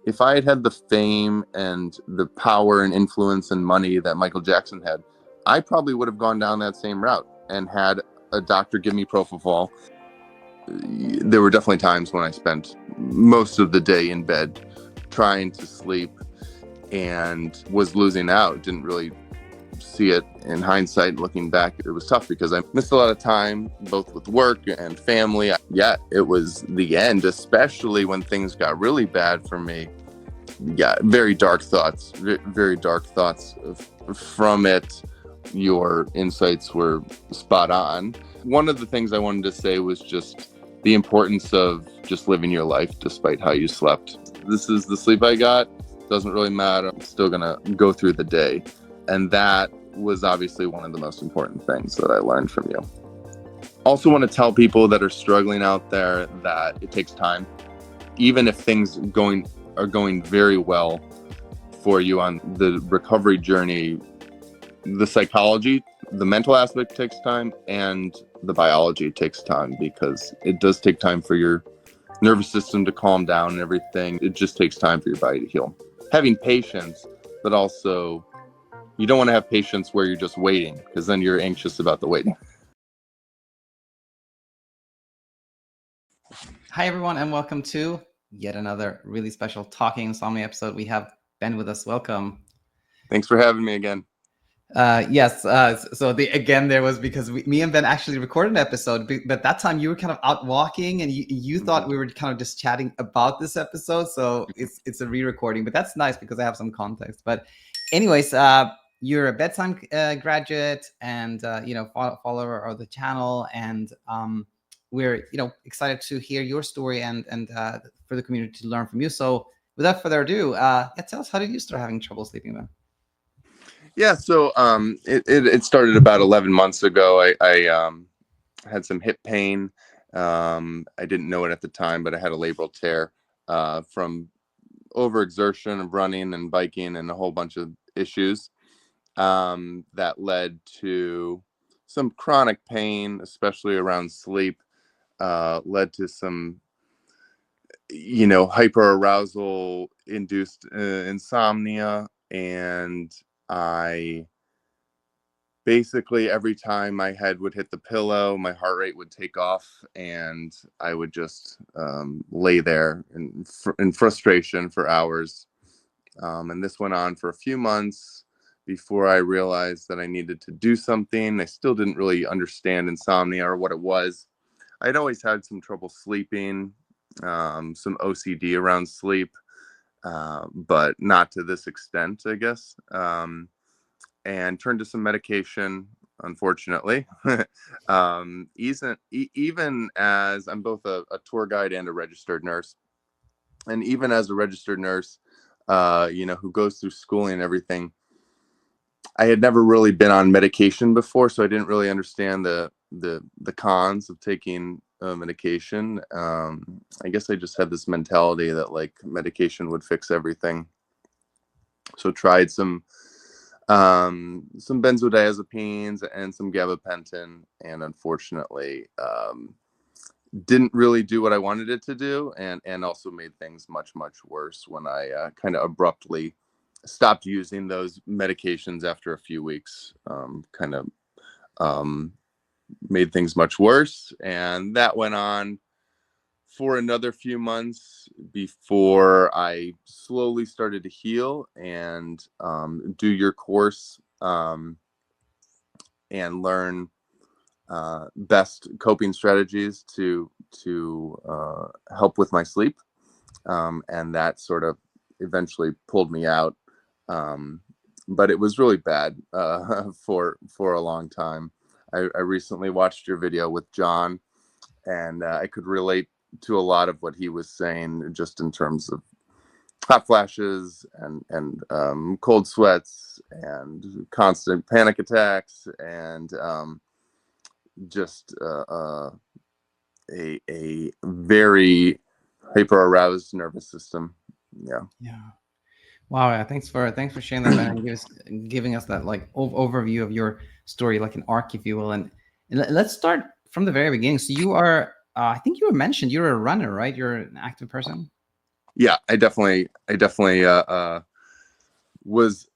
if I had had the fame and the power and influence and money that Michael Jackson had, I probably would have gone down that same route and had a doctor give me propofol. There were definitely times when I spent most of the day in bed trying to sleep and was losing out. Didn't really see it in hindsight. Looking back, it was tough because I missed a lot of time, both with work and family. Yeah, it was the end, especially when things got really bad for me. Yeah, very dark thoughts, very dark thoughts from it. Your insights were spot on. One of the things I wanted to say was just the importance of just living your life despite how you slept. This is the sleep I got. Doesn't really matter. I'm still gonna go through the day. And that was obviously one of the most important things that I learned from you. Also want to tell people that are struggling out there that it takes time. Even if things are going very well for you on the recovery journey, the psychology, the mental aspect takes time, and the biology takes time, because it does take time for your nervous system to calm down and everything. It just takes time for your body to heal. Having patience, but also you don't want to have patience where you're just waiting, because then you're anxious about the waiting. Hi, everyone, and welcome to yet another really special Talking Insomnia episode. We have Ben with us. Welcome. Thanks for having me again. Yes. So again, there was because me and Ben actually recorded an episode, but that time you were kind of out walking, and you thought we were kind of just chatting about this episode. So it's a re-recording, but that's nice because I have some context. But anyways, you're a BedTyme graduate and follower of the channel, and we're excited to hear your story and for the community to learn from you. So without further ado, tell us, how did you start having trouble sleeping, Ben? Yeah, so it started about 11 months ago. I had some hip pain. I didn't know it at the time, but I had a labral tear from overexertion of running and biking and a whole bunch of issues that led to some chronic pain, especially around sleep. Led to some hyperarousal induced insomnia, and I basically, every time my head would hit the pillow, my heart rate would take off, and I would just lay there in frustration for hours. And this went on for a few months before I realized that I needed to do something. I still didn't really understand insomnia or what it was. I'd always had some trouble sleeping, some OCD around sleep, but not to this extent, I guess. And turned to some medication, unfortunately. Even as I'm both a tour guide and a registered nurse, and even as a registered nurse, who goes through schooling and everything, I had never really been on medication before, so I didn't really understand the cons of taking medication. I guess I just had this mentality that like medication would fix everything. So tried some benzodiazepines and some gabapentin, and unfortunately didn't really do what I wanted it to do, and also made things much worse when I kind of abruptly stopped using those medications after a few weeks. Made things much worse, and that went on for another few months before I slowly started to heal and do your course and learn best coping strategies to help with my sleep. And that sort of eventually pulled me out. But it was really bad for a long time. I recently watched your video with John, and I could relate to a lot of what he was saying, just in terms of hot flashes and cold sweats and constant panic attacks, and just a very hyper aroused nervous system. Yeah. Wow. Yeah, thanks for sharing that, Ben, and giving us that like overview of your story, like an arc, if you will. And let's start from the very beginning. So you are I think you were mentioned you're a runner, right? You're an active person. Yeah, I definitely was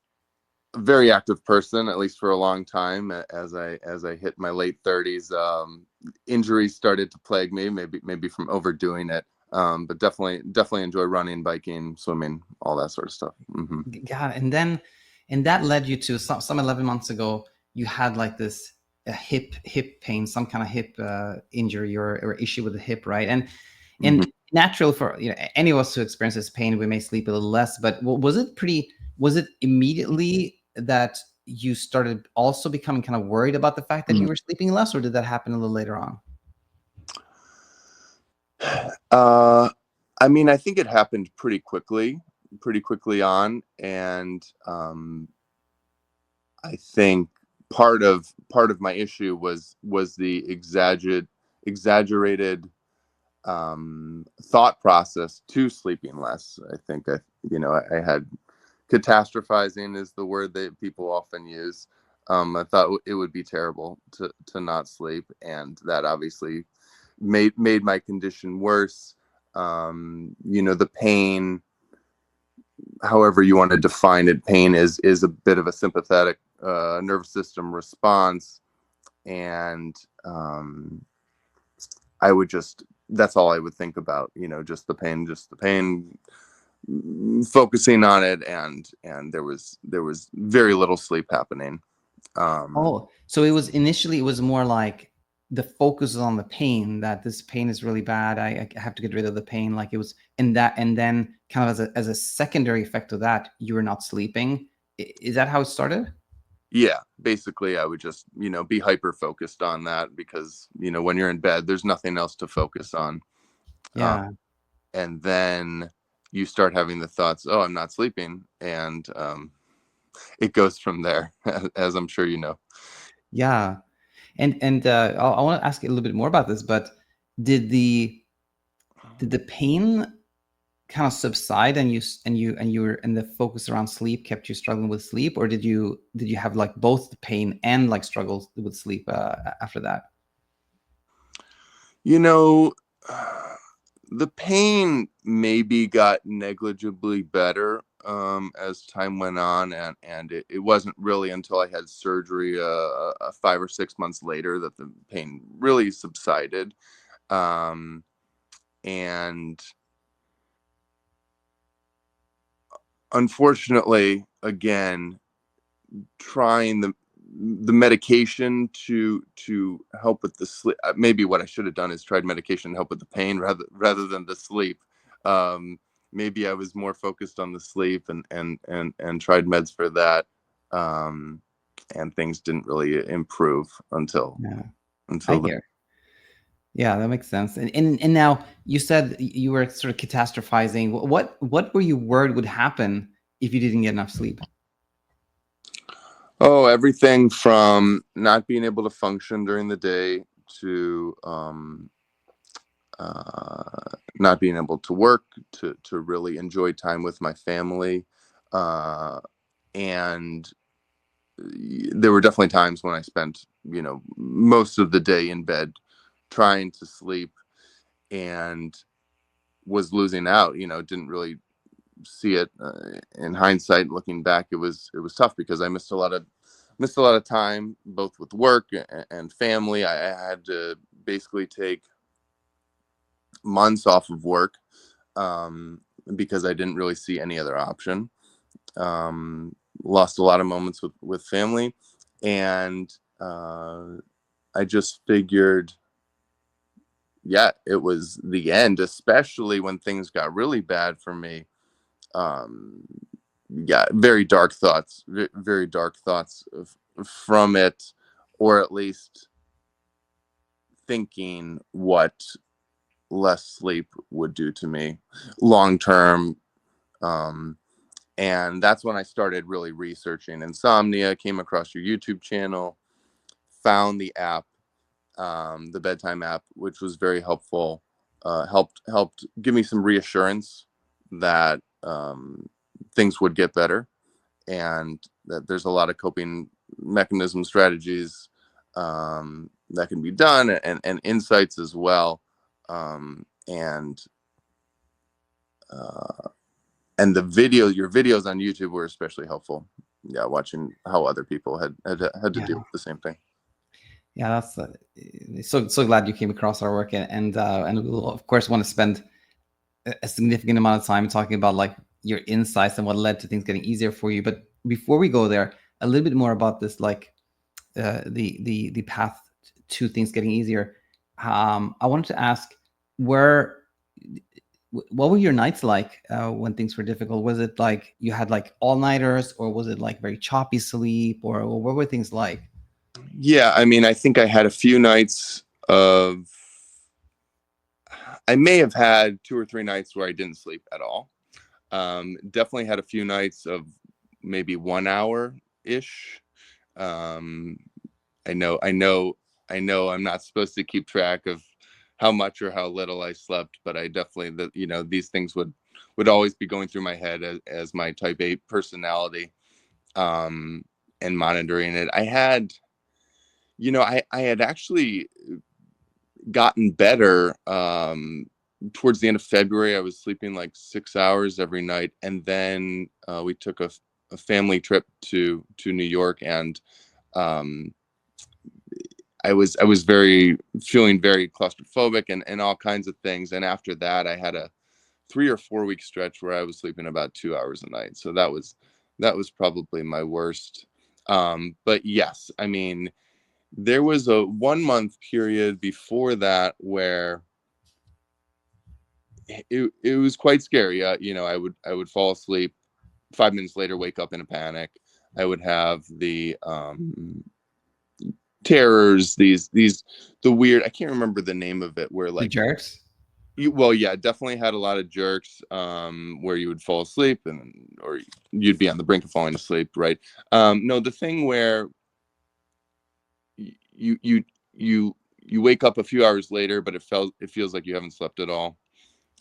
a very active person, at least for a long time. As I hit my late 30s, injuries started to plague me, maybe from overdoing it. But definitely enjoy running, biking, swimming, all that sort of stuff. Mm-hmm. God, and that led you to some 11 months ago. You had like this a hip pain, some kind of hip injury or issue with the hip, right? Mm-hmm. And natural for any of us who experiences pain, we may sleep a little less. But was it immediately that you started also becoming kind of worried about the fact that you were sleeping less, or did that happen a little later on? I mean, I think it happened pretty quickly on, and I think part of my issue was the exaggerated thought process to sleeping less. I think I had catastrophizing is the word that people often use. I thought it would be terrible to not sleep, and that obviously made my condition worse. The pain, however you want to define it, pain is a bit of a sympathetic nervous system response, and I would just that's all I would think about, just the pain, focusing on it, and there was very little sleep happening. Oh, so it was more like the focus is on the pain, that this pain is really bad. I have to get rid of the pain. Like it was in that, and then kind of as a secondary effect of that, you were not sleeping. Is that how it started? Yeah, basically I would just, be hyper focused on that because, when you're in bed, there's nothing else to focus on. Um, Yeah. and then you start having the thoughts, oh, I'm not sleeping. And it goes from there, as I'm sure you know. Yeah. And I want to ask you a little bit more about this, but did the pain kind of subside, and you were, and the focus around sleep kept you struggling with sleep, or did you have like both the pain and like struggles with sleep after that? You know, the pain maybe got negligibly better as time went on, and it wasn't really until I had surgery 5 or 6 months later that the pain really subsided. Um, and unfortunately, again, trying the medication to help with the sleep. Maybe what I should have done is tried medication to help with the pain rather than the sleep. Um, Maybe I was more focused on the sleep and tried meds for that, um, and things didn't really improve until Yeah, I until the hear. Yeah, that makes sense. And now you said you were sort of catastrophizing. What were you worried would happen if you didn't get enough sleep? Oh, everything from not being able to function during the day to not being able to work, to really enjoy time with my family, uh, and there were definitely times when I spent most of the day in bed trying to sleep and was losing out. Didn't really see it in hindsight. Looking back, it was tough because I missed a lot of time both with work and family. I had to basically take months off of work, um, because I didn't really see any other option. Um, Lost a lot of moments with family, and I just figured, yeah, it was the end, especially when things got really bad for me. Um, yeah, very dark thoughts, very dark thoughts from it, or at least thinking what less sleep would do to me long term. Um, and that's when I started really researching insomnia. Came across your YouTube channel, found the app, the BedTyme app, which was very helpful. Helped give me some reassurance that things would get better, and that there's a lot of coping mechanism strategies that can be done, and insights as well. And And your videos on YouTube were especially helpful. Yeah, watching how other people had to deal with the same thing. Yeah, that's so glad you came across our work, and we'll of course want to spend a significant amount of time talking about like your insights and what led to things getting easier for you. But before we go there, a little bit more about this, like the path to things getting easier. I wanted to ask, what were your nights like when things were difficult? Was it like you had like all-nighters, or was it like very choppy sleep, or what were things like? Yeah, I mean, I think I had a few nights of, I may have had 2 or 3 nights where I didn't sleep at all. Definitely had a few nights of maybe 1 hour ish. I know I'm not supposed to keep track of how much or how little I slept, but I definitely, these things would always be going through my head as my type A personality, and monitoring it. I had, I had actually gotten better. Towards the end of February, I was sleeping like 6 hours every night, and then we took a family trip to New York, and I was feeling very claustrophobic and all kinds of things. And after that, I had a 3 or 4 week stretch where I was sleeping about 2 hours a night. So that was probably my worst. But yes, I mean, there was a 1 month period before that where it was quite scary. I would fall asleep, 5 minutes later, wake up in a panic. I would have the terrors, the weird, I can't remember the name of it, where like The jerks? Definitely had a lot of jerks, where you would fall asleep or you'd be on the brink of falling asleep, right? No, the thing where you wake up a few hours later, but it feels like you haven't slept at all.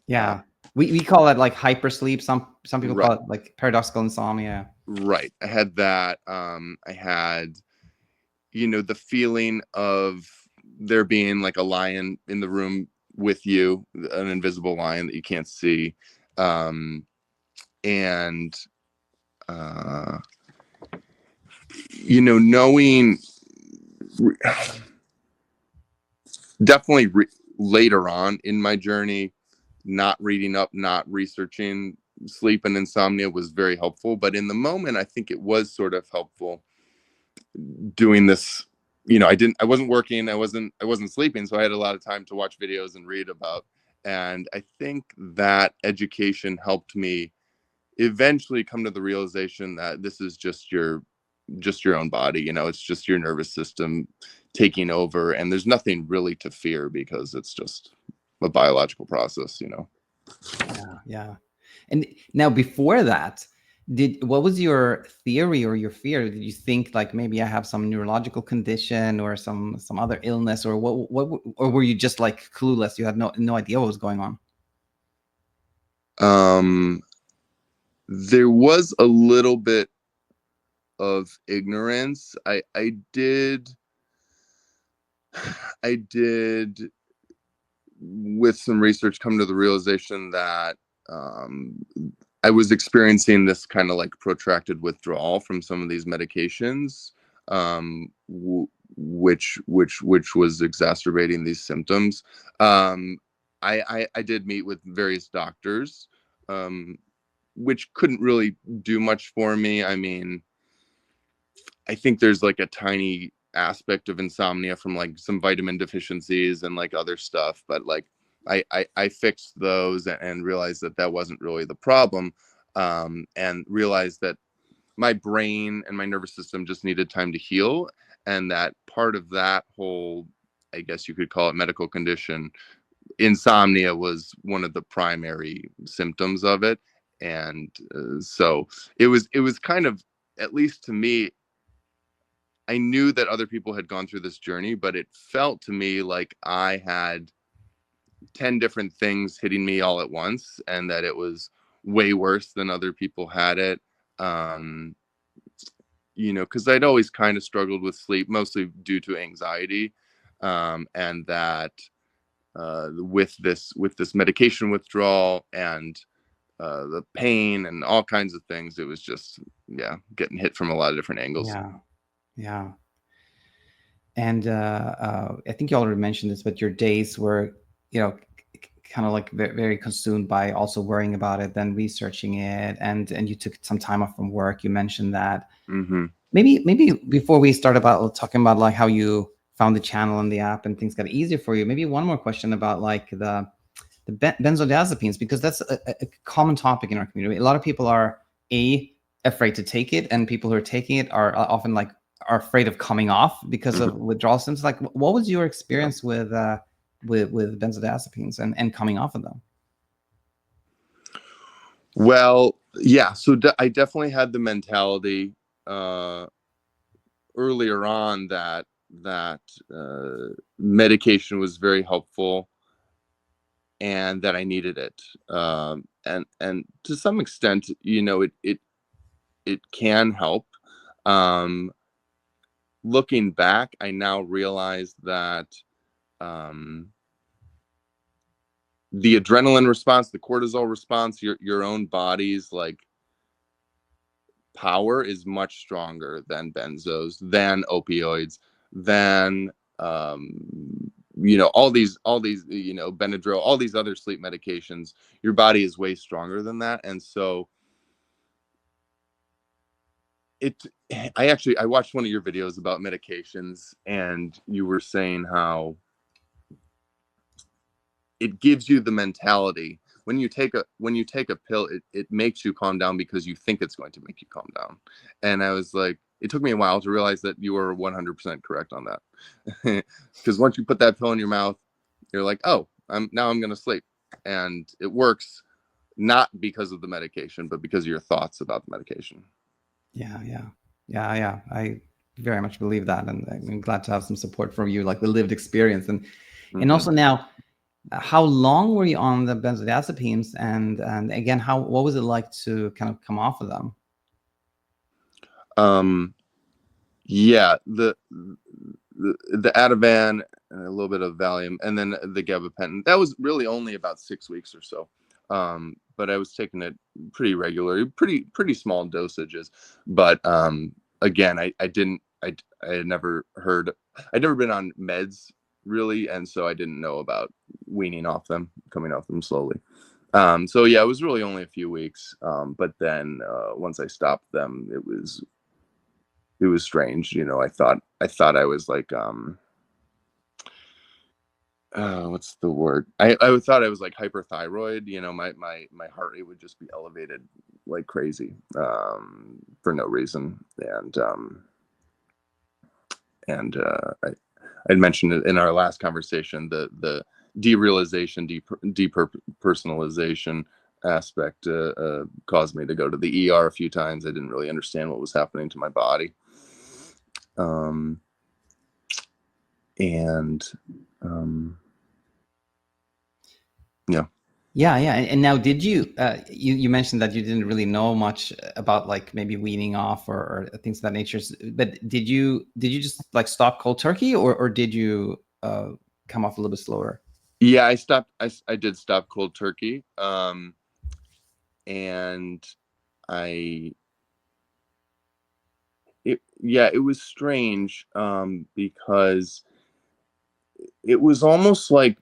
Yeah. We call it like hypersleep. Some people Right. call it like paradoxical insomnia. Right. I had that. I had, the feeling of there being like a lion in the room with you, an invisible lion that you can't see. And, knowing definitely later on in my journey, not reading up, not researching sleep and insomnia was very helpful. But in the moment, I think it was sort of helpful doing this. I wasn't working, I wasn't sleeping, so I had a lot of time to watch videos and read about. And I think that education helped me eventually come to the realization that this is just your own body. It's just your nervous system taking over, and there's nothing really to fear because it's just a biological process. Yeah. And now before that, what was your theory or your fear? Did you think like maybe I have some neurological condition or some other illness, or what, or were you just like clueless? You had no idea what was going on? There was a little bit of ignorance. I did with some research come to the realization that I was experiencing this kind of like protracted withdrawal from some of these medications, which was exacerbating these symptoms. I did meet with various doctors, which couldn't really do much for me. I mean, I think there's like a tiny aspect of insomnia from like some vitamin deficiencies and like other stuff, but like I fixed those and realized that wasn't really the problem, and realized that my brain and my nervous system just needed time to heal, and that part of that whole, I guess you could call it, medical condition, insomnia, was one of the primary symptoms of it. And so it was kind of, at least to me, I knew that other people had gone through this journey, but it felt to me like I had 10 different things hitting me all at once, and that it was way worse than other people had it. Because I'd always kind of struggled with sleep, mostly due to anxiety, and that with this medication withdrawal and the pain and all kinds of things. It was just, yeah, getting hit from a lot of different angles. Yeah. And I think you already mentioned this, but your days were, kind of like very consumed by also worrying about it, then researching it, and you took some time off from work. You mentioned that. Mm-hmm. Maybe before we start about talking about like how you found the channel and the app and things got easier for you, maybe one more question about like the benzodiazepines, because that's a common topic in our community. A lot of people are afraid to take it, and people who are taking it are often like are afraid of coming off because of withdrawal symptoms. Like, what was your experience with benzodiazepines and coming off of them? Well, yeah. So I definitely had the mentality earlier on that medication was very helpful and that I needed it. And to some extent, it can help. Looking back, I now realize that the adrenaline response, the cortisol response, your own body's like power is much stronger than benzos, than opioids, than all these Benadryl, all these other sleep medications. Your body is way stronger than that. And so I watched one of your videos about medications, and you were saying how it gives you the mentality when you take a pill, it makes you calm down because you think it's going to make you calm down. And I was like, it took me a while to realize that you were 100% correct on that. Because once you put that pill in your mouth, you're like, oh, I'm going to sleep. And it works not because of the medication, but because of your thoughts about the medication. Yeah. I very much believe that, and I'm glad to have some support from you, like the lived experience. And also now, how long were you on the benzodiazepines, and again, what was it like to kind of come off of them? Yeah, the Ativan and a little bit of Valium, and then the gabapentin. That was really only about 6 weeks or so. But I was taking it pretty regularly, pretty small dosages. But again, I had never heard, I'd never been on meds really, and so I didn't know about weaning off them, coming off them slowly. So yeah, it was really only a few weeks. But then once I stopped them, it was strange. I thought I was like what's the word? I thought I was like hyperthyroid. My heart rate would just be elevated like crazy for no reason. And I'd mentioned it in our last conversation, the derealization, depersonalization aspect caused me to go to the ER a few times. I didn't really understand what was happening to my body. Yeah. And now, did you you mentioned that you didn't really know much about like maybe weaning off or things of that nature, but did you just like stop cold turkey, or did you come off a little bit slower? Yeah, I stopped. I did stop cold turkey. And it was strange because it was almost like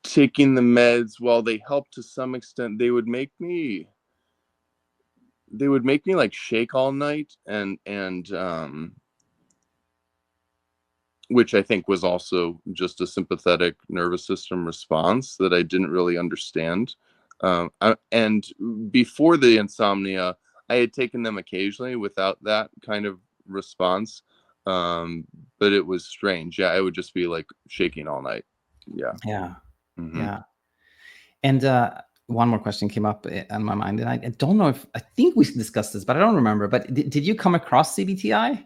taking the meds. While they helped to some extent, they would make me like shake all night, and which I think was also just a sympathetic nervous system response that I didn't really understand. And before the insomnia, I had taken them occasionally without that kind of response. But it was strange. Yeah, I would just be like shaking all night. Yeah. Yeah. Mm-hmm. Yeah. And one more question came up on my mind, and I don't know if I think we discussed this, but I don't remember. But did you come across CBTi?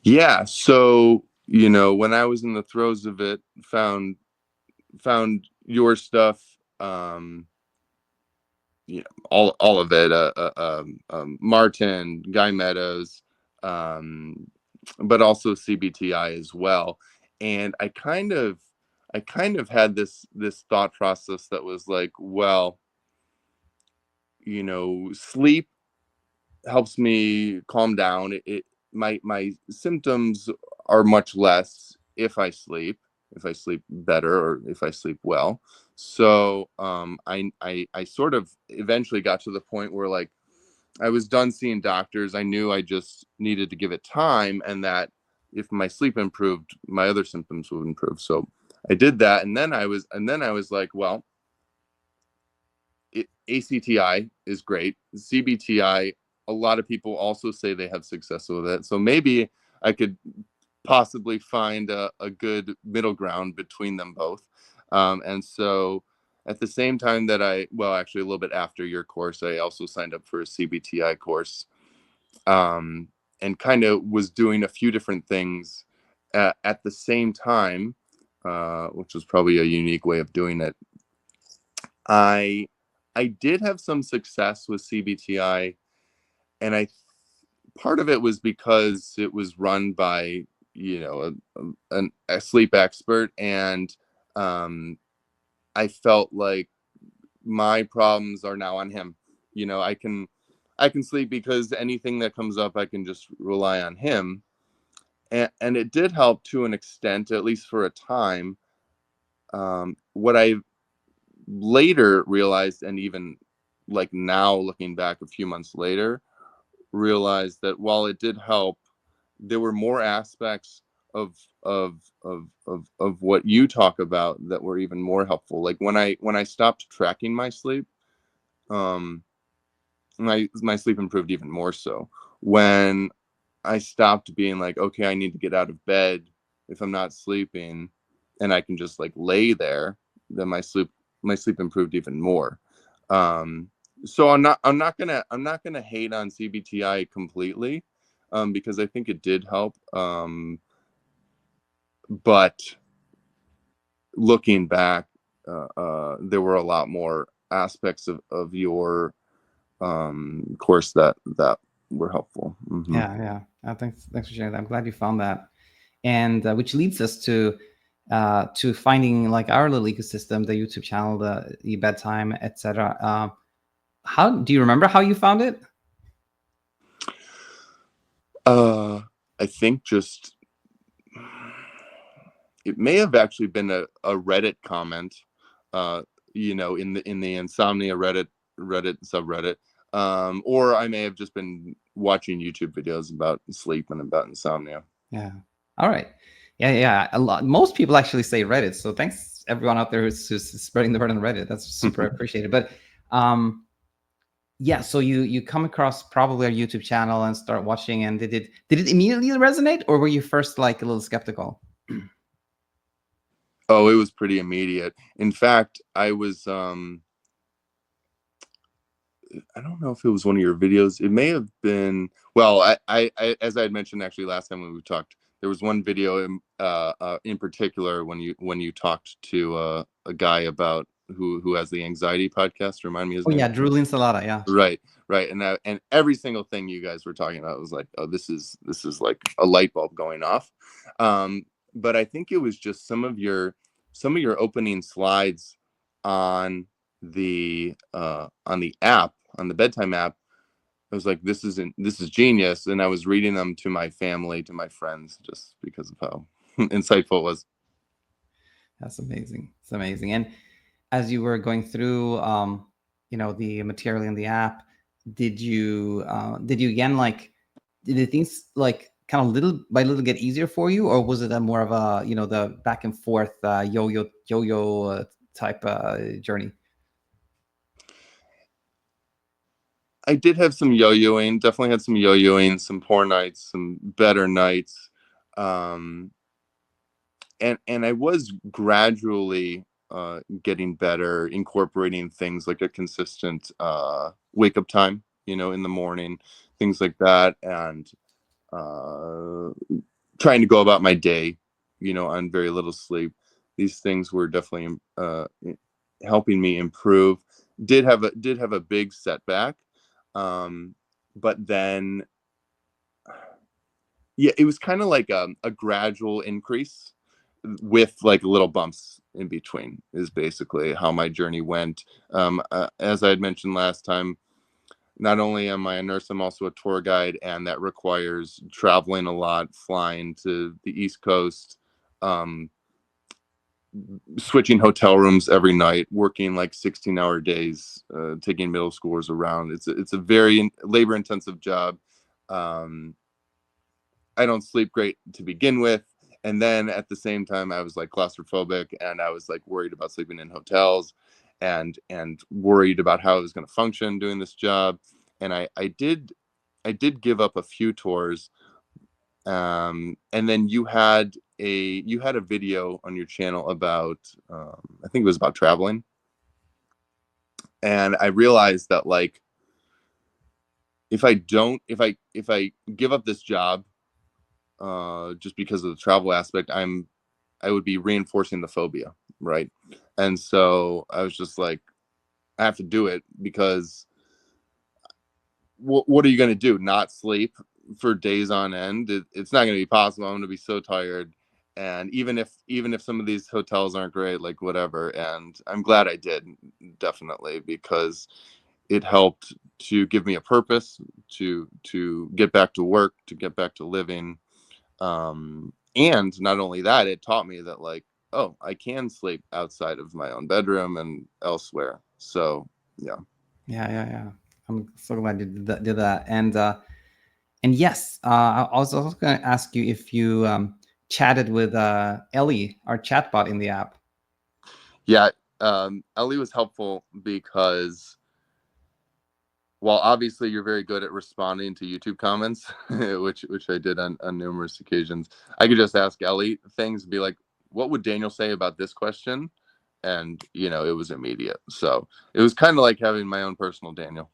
Yeah. So, when I was in the throes of it, found your stuff, all of it, Martin, Guy Meadows, but also CBTi as well. And I kind of had this thought process that was like, well, sleep helps me calm down. My symptoms are much less if I sleep better, or if I sleep well. So I sort of eventually got to the point where, like, I was done seeing doctors. I knew I just needed to give it time, and that if my sleep improved, my other symptoms would improve. So I did that, and then I was like, well, ACTI is great. CBTi, a lot of people also say they have success with it. So maybe I could possibly find a good middle ground between them both. And so at the same time that actually a little bit after your course, I also signed up for a CBTi course, and kind of was doing a few different things at the same time, which was probably a unique way of doing it. I did have some success with CBTi, and part of it was because it was run by a sleep expert, and I felt like my problems are now on him. I can sleep because anything that comes up, I can just rely on him, and it did help to an extent, at least for a time. What I later realized, and even like now looking back a few months later, realized that while it did help, there were more aspects of what you talk about that were even more helpful. Like when I stopped tracking my sleep, my sleep improved even more so. When I stopped being like, okay, I need to get out of bed if I'm not sleeping, and I can just like lay there, then my sleep improved even more. So I'm not gonna hate on CBTi completely, because I think it did help. But looking back, there were a lot more aspects of your course that were helpful. Mm-hmm. Yeah. Thanks for sharing that. I'm glad you found that, and which leads us to finding like our little ecosystem, the YouTube channel, the BedTyme, etc. How do you remember how you found it? I think just it may have actually been a Reddit comment, in the Insomnia Reddit subreddit, or I may have just been watching YouTube videos about sleep and about insomnia. Yeah. All right. Yeah. Most people actually say Reddit. So thanks everyone out there who's spreading the word on Reddit. That's super appreciated. But yeah, so you come across probably our YouTube channel and start watching, and did it immediately resonate, or were you first like a little skeptical? Oh, it was pretty immediate. In fact, I was I don't know if it was one of your videos. It may have been. Well, I as I had mentioned actually last time when we talked, there was one video in particular when you talked to a guy about who has the anxiety podcast. Remind me his name. Yeah, Drew Linsalata. Yeah. Right, and every single thing you guys were talking about was like, oh, this is like a light bulb going off. But I think it was just some of your opening slides on the app, on the BedTyme app. I was like, this is genius, and I was reading them to my family, to my friends, just because of how insightful it was. That's amazing. It's amazing. And as you were going through, the material in the app, did you again, like, did the things like kind of little by little get easier for you, or was it a more of a the back and forth yo-yo type journey? I did have some yo-yoing, definitely had some yo-yoing, some poor nights, some better nights. And I was gradually getting better, incorporating things like a consistent wake up time, in the morning, things like that, and trying to go about my day, on very little sleep. These things were definitely helping me improve. Did have a big setback, but then yeah, it was kind of like a gradual increase with like little bumps in between, is basically how my journey went. As I had mentioned last time, not only am I a nurse, I'm also a tour guide, and that requires traveling a lot, flying to the East Coast, switching hotel rooms every night, working like 16-hour days, taking middle schoolers around. It's a very labor intensive job. I don't sleep great to begin with. And then at the same time, I was like claustrophobic, and I was like worried about sleeping in hotels, and worried about how I was going to function doing this job. And I did give up a few tours. And then you had a video on your channel about, I think it was about traveling. And I realized that, like, if I give up this job, just because of the travel aspect, I would be reinforcing the phobia, right? And so I was just like, I have to do it, because what are you going to do? Not sleep for days on end? It's not going to be possible. I'm going to be so tired. And even if some of these hotels aren't great, like whatever. And I'm glad I did, definitely, because it helped to give me a purpose to get back to work, to get back to living. And not only that, it taught me that, like, oh, I can sleep outside of my own bedroom and elsewhere. So yeah. Yeah. I'm so glad you did that. And yes, I was also going to ask you if you chatted with Ellie, our chatbot in the app. Yeah, Ellie was helpful because, well, obviously you're very good at responding to YouTube comments, which I did on numerous occasions. I could just ask Ellie things, be like, what would Daniel say about this question? And, it was immediate. So it was kind of like having my own personal Daniel.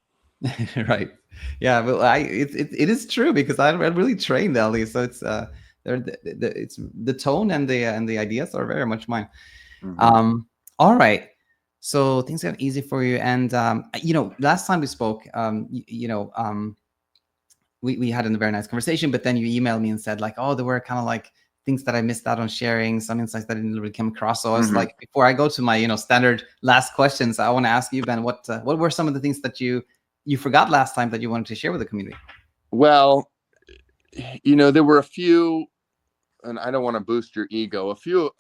Right. Yeah, but it is true, because I really trained Ellie, so it's it's the tone and the ideas are very much mine. Mm-hmm. All right. So things got easy for you. And, last time we spoke, we had a very nice conversation, but then you emailed me and said, like, oh, there were kind of like things that I missed out on sharing, some insights that I didn't really come across. So I was like, before I go to my, standard last questions, I want to ask you, Ben, what were some of the things that you forgot last time that you wanted to share with the community? Well, there were a few, and I don't want to boost your ego. A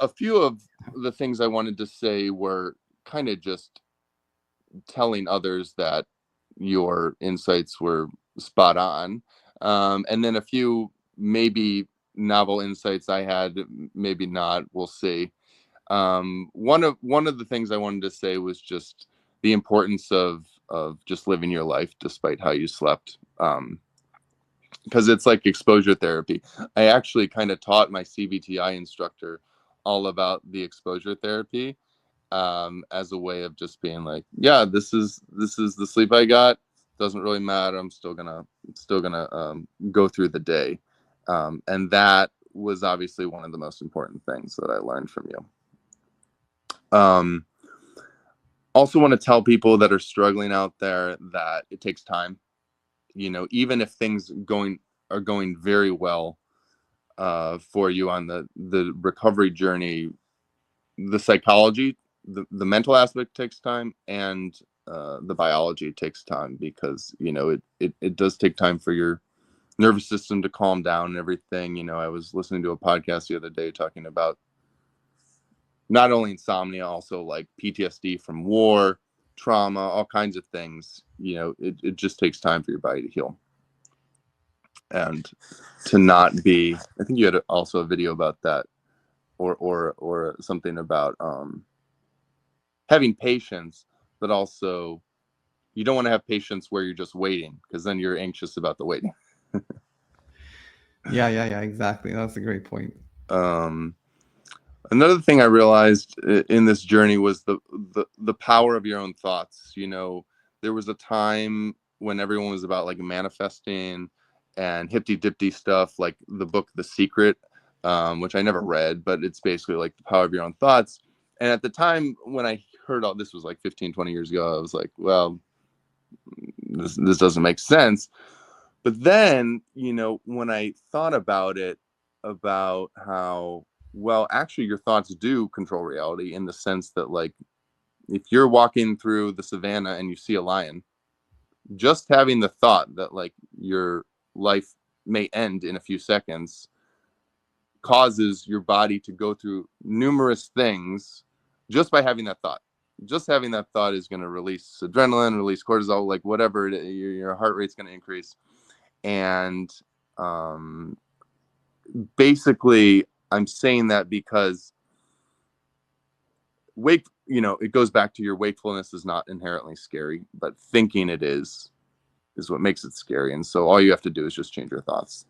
few of the things I wanted to say were kind of just telling others that your insights were spot on. And then a few maybe novel insights I had, maybe not. We'll see. One of the things I wanted to say was just the importance of just living your life despite how you slept. Because it's like exposure therapy. I actually kind of taught my CBTi instructor all about the exposure therapy, as a way of just being like, yeah, this is the sleep I got. Doesn't really matter. I'm still gonna go through the day, and that was obviously one of the most important things that I learned from you. Also want to tell people that are struggling out there that it takes time. Even if things are going very well for you on the recovery journey, the psychology, the mental aspect takes time, and the biology takes time, because it does take time for your nervous system to calm down and everything. I was listening to a podcast the other day talking about not only insomnia, also like PTSD from war, trauma, all kinds of things. It just takes time for your body to heal, and to not be, I think you had also a video about that, or something about having patience, but also you don't want to have patience where you're just waiting, because then you're anxious about the waiting. Yeah, exactly. That's a great point. Another thing I realized in this journey was the power of your own thoughts. There was a time when everyone was about like manifesting and hippy-dippy stuff, like the book The Secret, which I never read, but it's basically like the power of your own thoughts. And at the time when I heard all this, was like 15, 20 years ago, I was like, well, this doesn't make sense. But then, when I thought about it, about how, well, actually your thoughts do control reality, in the sense that, like, if you're walking through the savannah and you see a lion, just having the thought that like your life may end in a few seconds causes your body to go through numerous things just by having that thought. Just having that thought is going to release adrenaline, release cortisol, like whatever your heart rate's going to increase. And basically, I'm saying that because it goes back to your wakefulness is not inherently scary, but thinking it is what makes it scary. And so all you have to do is just change your thoughts.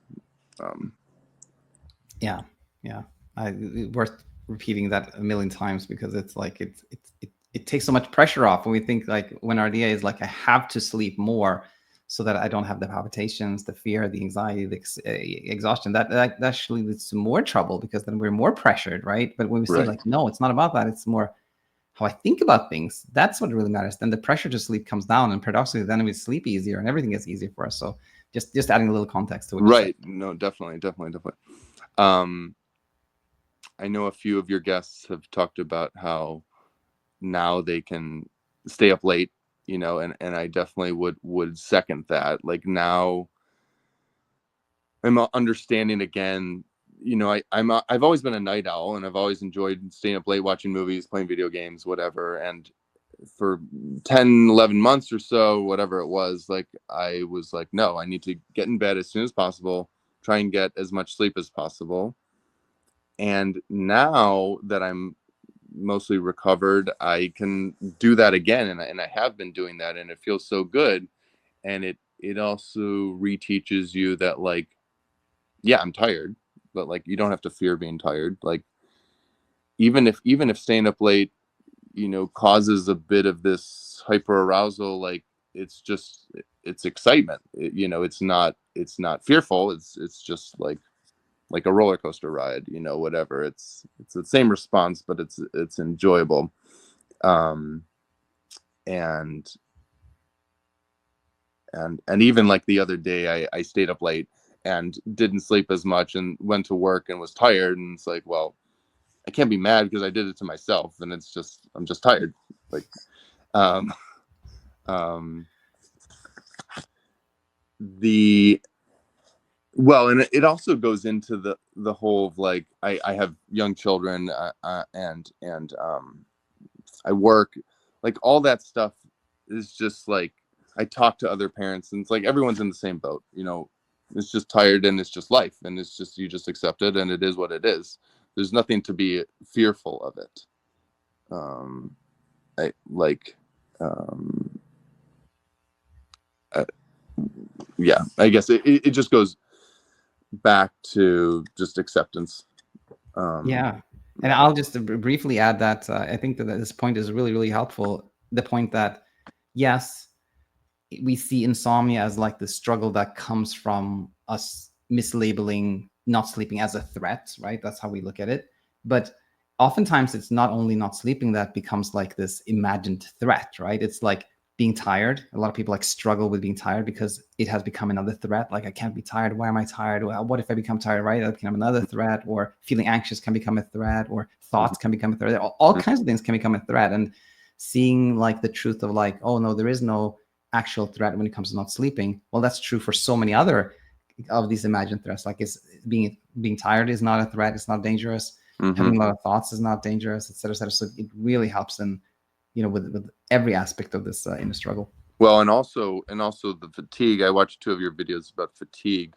Yeah. Worth repeating that a million times, because it's like it takes so much pressure off when we think, like, when our idea is like, I have to sleep more so that I don't have the palpitations, the fear, the anxiety, the exhaustion. That actually leads to more trouble, because then we're more pressured, right? But when we say like, no, it's not about that, it's more how I think about things. That's what really matters. Then the pressure to sleep comes down, and paradoxically, then we sleep easier and everything gets easier for us. So just adding a little context to what you said. No, definitely. I know a few of your guests have talked about how now they can stay up late, and I definitely would second that. Like, now I'm understanding again, I've always been a night owl, and I've always enjoyed staying up late, watching movies, playing video games, whatever. And for 10, 11 months or so, whatever it was, like, I was like, no, I need to get in bed as soon as possible, try and get as much sleep as possible. And now that I'm mostly recovered, I can do that again. And I have been doing that, and it feels so good. And it also reteaches you that, like, yeah, I'm tired, but like, you don't have to fear being tired. Like, even if staying up late, causes a bit of this hyper arousal, like, it's excitement. It's not fearful. It's just like a roller coaster ride, whatever. It's the same response, but it's enjoyable. And even like the other day, I stayed up late and didn't sleep as much and went to work and was tired. And it's like, well, I can't be mad because I did it to myself, and I'm just tired. Like, and it also goes into the whole of, like, I have young children, and I work, like, all that stuff is just like, I talk to other parents, and it's like everyone's in the same boat. It's just tired, and it's just life, and it's just, you just accept it, and it is what it is. There's nothing to be fearful of it. I guess it just goes back to just acceptance. Yeah. And I'll just briefly add that I think that this point is really, really helpful. The point that, yes, we see insomnia as like the struggle that comes from us mislabeling not sleeping as a threat, right? That's how we look at it. But oftentimes it's not only not sleeping that becomes like this imagined threat, right? It's like being tired. A lot of people like struggle with being tired because it has become another threat. Like, I can't be tired. Why am I tired? Well, what if I become tired, right? That become another threat. Or feeling anxious can become a threat, or thoughts can become a threat. All kinds of things can become a threat. And seeing like the truth of like, oh no, there is no actual threat when it comes to not sleeping. Well, that's true for so many other of these imagined threats. Like, is being tired is not a threat. It's not dangerous. Having a lot of thoughts is not dangerous, et cetera, et cetera. So it really helps in, with every aspect of this inner struggle. Well, and also the fatigue. I watched 2 of your videos about fatigue,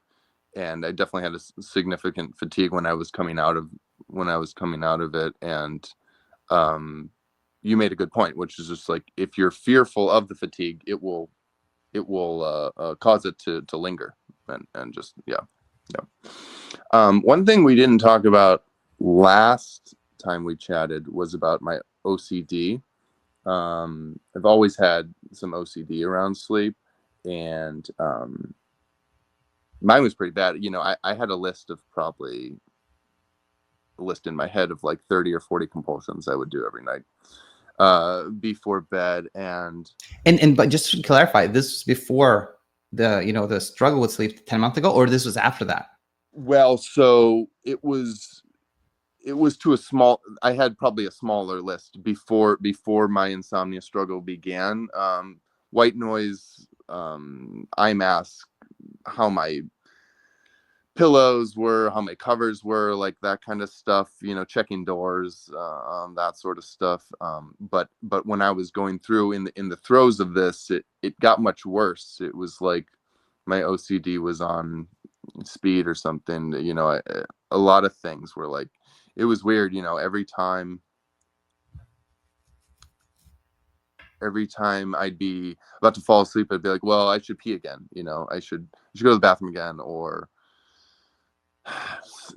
and I definitely had a significant fatigue when I was coming out of it. And you made a good point, which is just like, if you're fearful of the fatigue, it will cause it to linger, and just one thing we didn't talk about last time we chatted was about my OCD. I've always had some OCD around sleep, and mine was pretty bad. I had a list in my head of like 30 or 40 compulsions I would do every night before bed. And but just to clarify, this was before the struggle with sleep 10 months ago, or this was after that? Well, so it was to a small, I had probably a smaller list before my insomnia struggle began. White noise eye mask, how my pillows were, how my covers were, like that kind of stuff, checking doors, that sort of stuff. But when I was going through in the throes of this, it got much worse. It was like my OCD was on speed or something. A lot of things were like, it was weird. Every time I'd be about to fall asleep, I'd be like, well, I should pee again. I should go to the bathroom again, or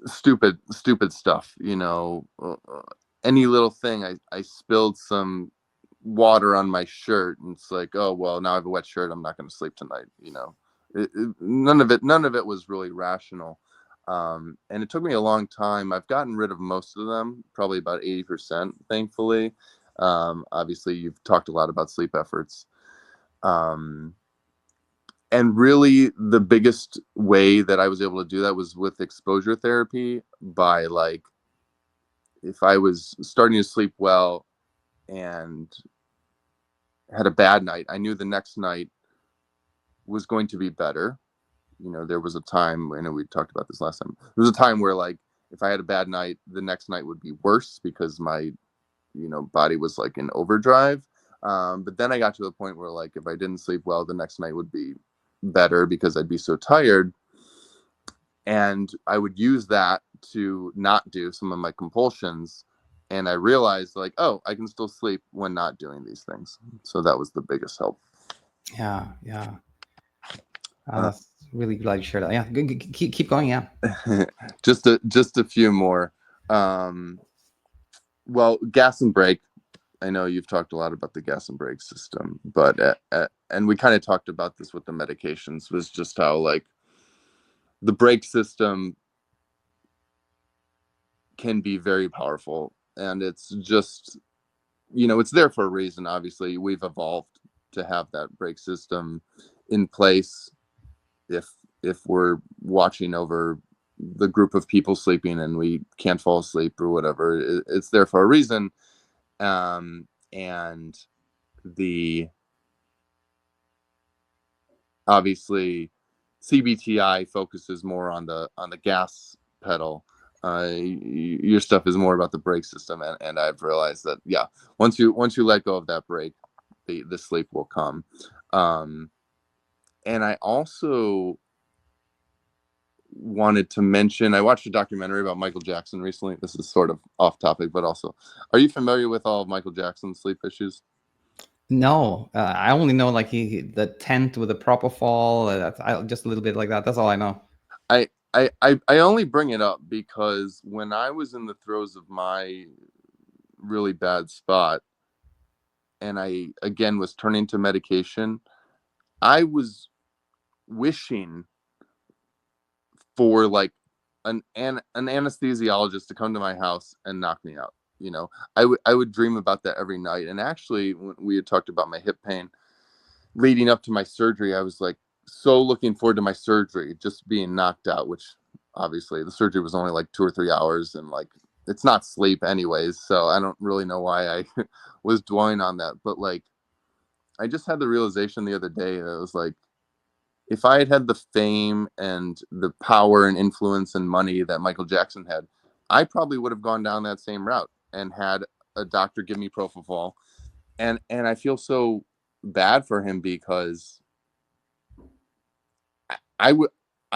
stupid stuff. Any little thing. I spilled some water on my shirt, and it's like, oh well, now I have a wet shirt, I'm not going to sleep tonight. None of it was really rational. And it took me a long time. I've gotten rid of most of them, probably about 80%, thankfully. Obviously you've talked a lot about sleep efforts. And really the biggest way that I was able to do that was with exposure therapy, by like, if I was starting to sleep well and had a bad night, I knew the next night was going to be better. There was a time, I know we talked about this last time, there was a time where, like, if I had a bad night, the next night would be worse because my, body was like in overdrive. But then I got to the point where, like, if I didn't sleep well, the next night would be better because I'd be so tired. And I would use that to not do some of my compulsions. And I realized, like, oh, I can still sleep when not doing these things. So that was the biggest help. Yeah. That's really glad you shared that. Yeah, good. Keep going. Yeah. just a few more. Well, gas and brake. I know you've talked a lot about the gas and brake system, but and we kind of talked about this with the medications, was just how, like, the brake system can be very powerful, and it's just, it's there for a reason. Obviously, we've evolved to have that brake system in place if we're watching over the group of people sleeping and we can't fall asleep or whatever. It's there for a reason. And the obviously CBTi focuses more on the gas pedal. Your stuff is more about the brake system, and I've realized that, yeah, once you let go of that brake, the sleep will come. And I also wanted to mention, I watched a documentary about Michael Jackson recently. This is sort of off topic, but also, are you familiar with all of Michael Jackson's sleep issues? No, I only know like the tent with the propofol. Just a little bit like that. That's all I know. I only bring it up because when I was in the throes of my really bad spot, and I again was turning to medication, I was wishing for, like, an anesthesiologist to come to my house and knock me out. I would dream about that every night. And actually, when we had talked about my hip pain leading up to my surgery, I was like so looking forward to my surgery, just being knocked out, which obviously the surgery was only like 2 or 3 hours, and like, it's not sleep anyways, so I don't really know why I was dwelling on that. But like, I just had the realization the other day that it was like, if I had had the fame and the power and influence and money that Michael Jackson had, I probably would have gone down that same route and had a doctor give me propofol. And I feel so bad for him because I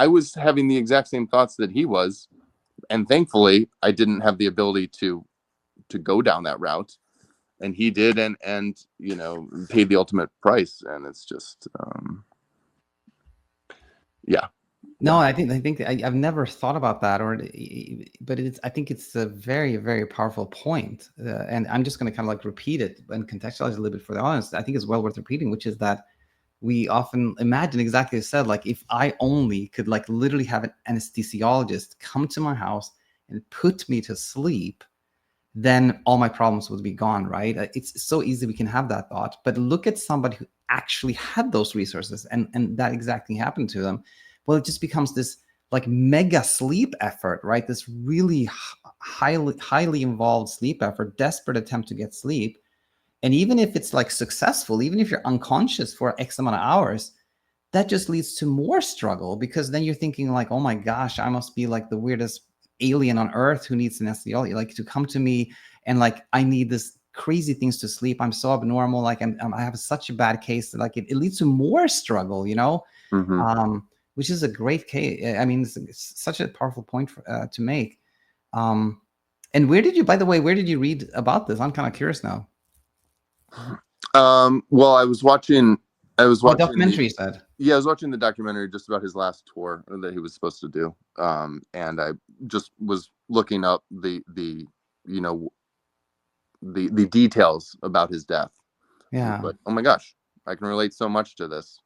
was having the exact same thoughts that he was, and thankfully I didn't have the ability to go down that route, and he did, and paid the ultimate price. And it's just yeah. No, I think I've never thought about that, but I think it's a very, very powerful point, and I'm just going to kind of like repeat it and contextualize a little bit for the audience. I think it's well worth repeating, which is that we often imagine exactly as you said, like, if I only could like literally have an anesthesiologist come to my house and put me to sleep, then all my problems would be gone, right? It's so easy we can have that thought, but look at somebody who actually had those resources and that exact thing happened to them. Well, it just becomes this like mega sleep effort, right? This really highly involved sleep effort, desperate attempt to get sleep. And even if it's like successful, even if you're unconscious for X amount of hours, that just leads to more struggle, because then you're thinking like, oh my gosh, I must be like the weirdest alien on earth who needs an SDL, like to come to me and like, I need this crazy things to sleep. I'm so abnormal. Like I have such a bad case that like it leads to more struggle, you know, which is a great case. I mean, it's such a powerful point to make. And where did you, by the way, where did you read about this? I'm kind of curious now. Well, I was watching documentary, you said. Yeah, I was watching the documentary just about his last tour that he was supposed to do. And I just was looking up the details about his death. Yeah. Like, oh my gosh, I can relate so much to this.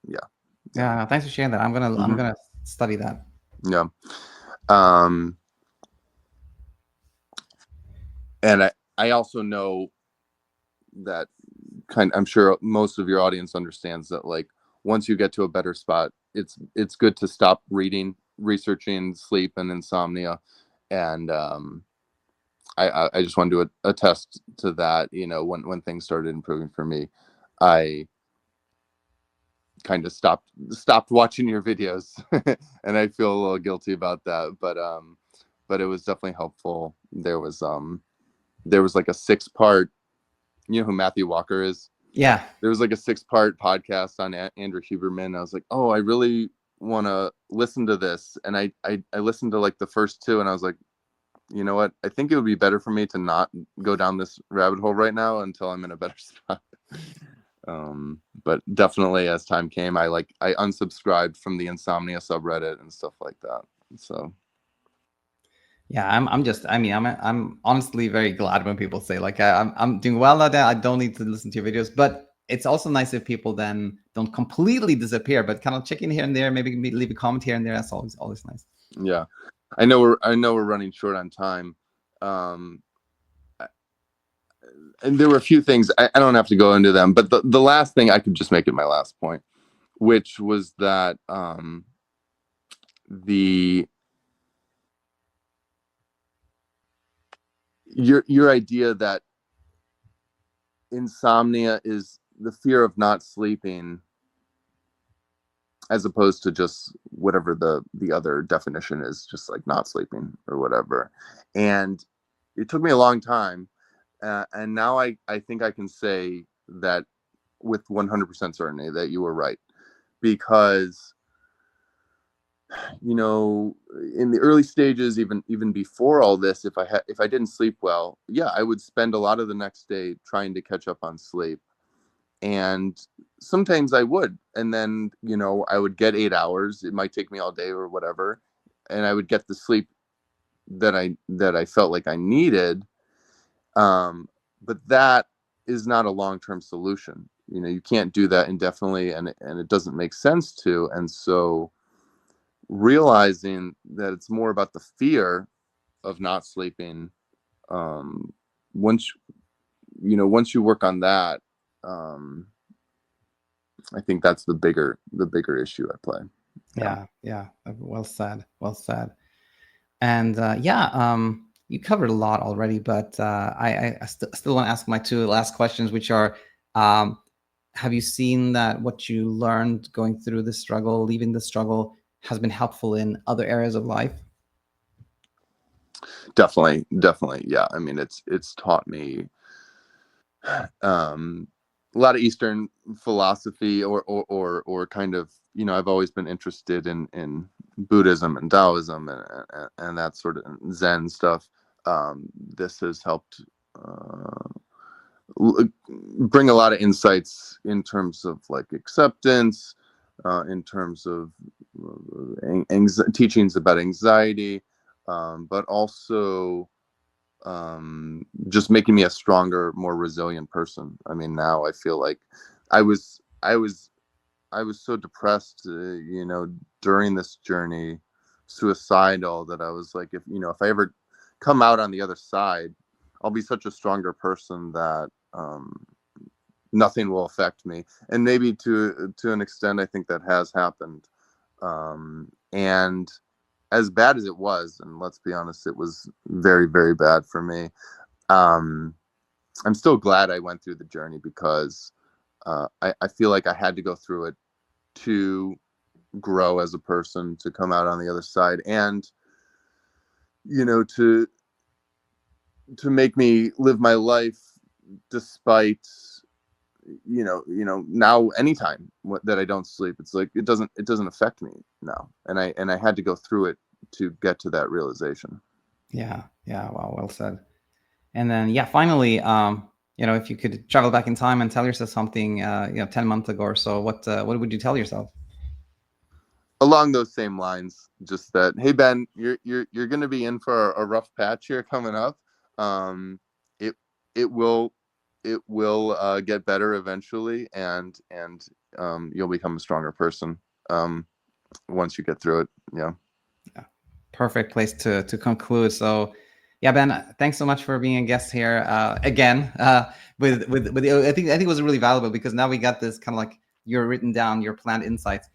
Yeah. Thanks for sharing that. I'm gonna study that. Yeah. And I also know that I'm sure most of your audience understands that, like, once you get to a better spot, it's good to stop researching sleep and insomnia. And I just wanted to attest to that. You know, when things started improving for me, I kind of stopped watching your videos, and I feel a little guilty about that. But it was definitely helpful. There was like a 6-part. You know who Matthew Walker is? Yeah. There was like a 6-part podcast on Andrew Huberman. I was like, oh, I really want to listen to this. And I listened to like the first 2, and I was like, you know what? I think it would be better for me to not go down this rabbit hole right now until I'm in a better spot. But definitely as time came, I unsubscribed from the Insomnia subreddit and stuff like that. So. Yeah, I'm honestly very glad when people say like I'm doing well at that. I don't need to listen to your videos, but it's also nice if people then don't completely disappear, but kind of check in here and there, maybe leave a comment here and there. That's always nice. Yeah, I know we're running short on time, and there were a few things I don't have to go into them, but the last thing I could just make it my last point, which was that your idea that insomnia is the fear of not sleeping, as opposed to just whatever the other definition is, just like not sleeping or whatever. And it took me a long time, and now I think I can say that with 100% certainty that you were right, because you know, in the early stages, even before all this, if I didn't sleep well, yeah, I would spend a lot of the next day trying to catch up on sleep. And sometimes I would, and then, you know, I would get 8 hours. It might take me all day or whatever, and I would get the sleep that I felt like I needed. But that is not a long-term solution. You know, you can't do that indefinitely, and it doesn't make sense to. And so realizing that it's more about the fear of not sleeping, once you work on that, I think that's the bigger issue at play. Yeah. Well said. And you covered a lot already, but I still want to ask my 2 last questions, which are, have you seen that what you learned going through the struggle, leaving the struggle, has been helpful in other areas of life? Definitely. Yeah. I mean, it's taught me a lot of Eastern philosophy, or kind of, you know, I've always been interested in Buddhism and Taoism and that sort of Zen stuff. This has helped bring a lot of insights in terms of like acceptance, in terms of teachings about anxiety, but also just making me a stronger, more resilient person. I mean, now I feel like I was so depressed, you know, during this journey, suicidal, that I was like, if I ever come out on the other side, I'll be such a stronger person that nothing will affect me. And maybe to an extent, I think that has happened. And as bad as it was, and let's be honest, it was very, very bad for me. I'm still glad I went through the journey, because I feel like I had to go through it to grow as a person, to come out on the other side, and to make me live my life despite now anytime that I don't sleep, it's like it doesn't affect me now, and I had to go through it to get to that realization. Yeah, wow, well said. And then finally, if you could travel back in time and tell yourself something 10 months ago or so, what would you tell yourself? Along those same lines, just that, hey Ben, you're going to be in for a rough patch here coming up. It will get better eventually, and you'll become a stronger person once you get through it. Yeah. Perfect place to conclude. So Ben, thanks so much for being a guest here again. With I think it was really valuable, because now we got this kind of like your written down, your planned insights.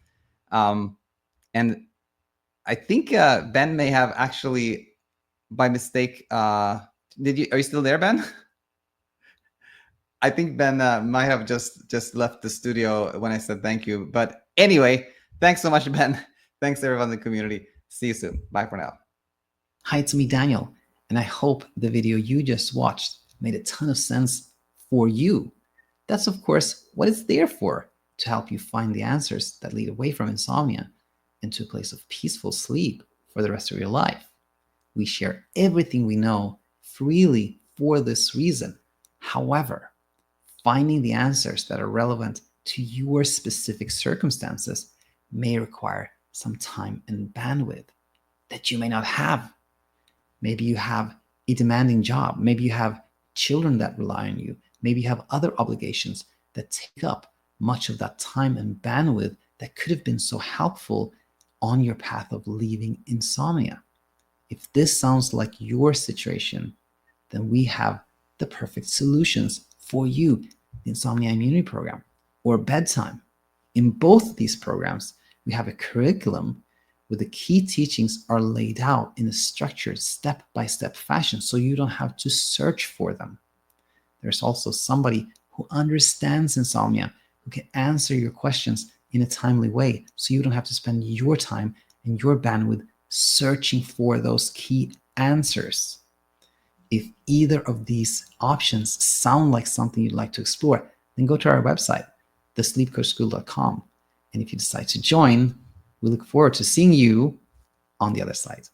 And I think Ben may have actually, by mistake, are you still there, Ben? I think Ben might have just left the studio when I said thank you. But anyway, thanks so much, Ben. Thanks everyone in the community. See you soon. Bye for now. Hi, it's me, Daniel, and I hope the video you just watched made a ton of sense for you. That's, of course, what it's there for, to help you find the answers that lead away from insomnia into a place of peaceful sleep for the rest of your life. We share everything we know freely for this reason. However, finding the answers that are relevant to your specific circumstances may require some time and bandwidth that you may not have. Maybe you have a demanding job. Maybe you have children that rely on you. Maybe you have other obligations that take up much of that time and bandwidth that could have been so helpful on your path of leaving insomnia. If this sounds like your situation, then we have the perfect solutions for you: the Insomnia Immunity Program or BedTyme. In both of these programs, we have a curriculum where the key teachings are laid out in a structured step-by-step fashion, so you don't have to search for them. There's also somebody who understands insomnia, who can answer your questions in a timely way, so you don't have to spend your time and your bandwidth searching for those key answers. If either of these options sound like something you'd like to explore, then go to our website, thesleepcoachschool.com. And if you decide to join, we look forward to seeing you on the other side.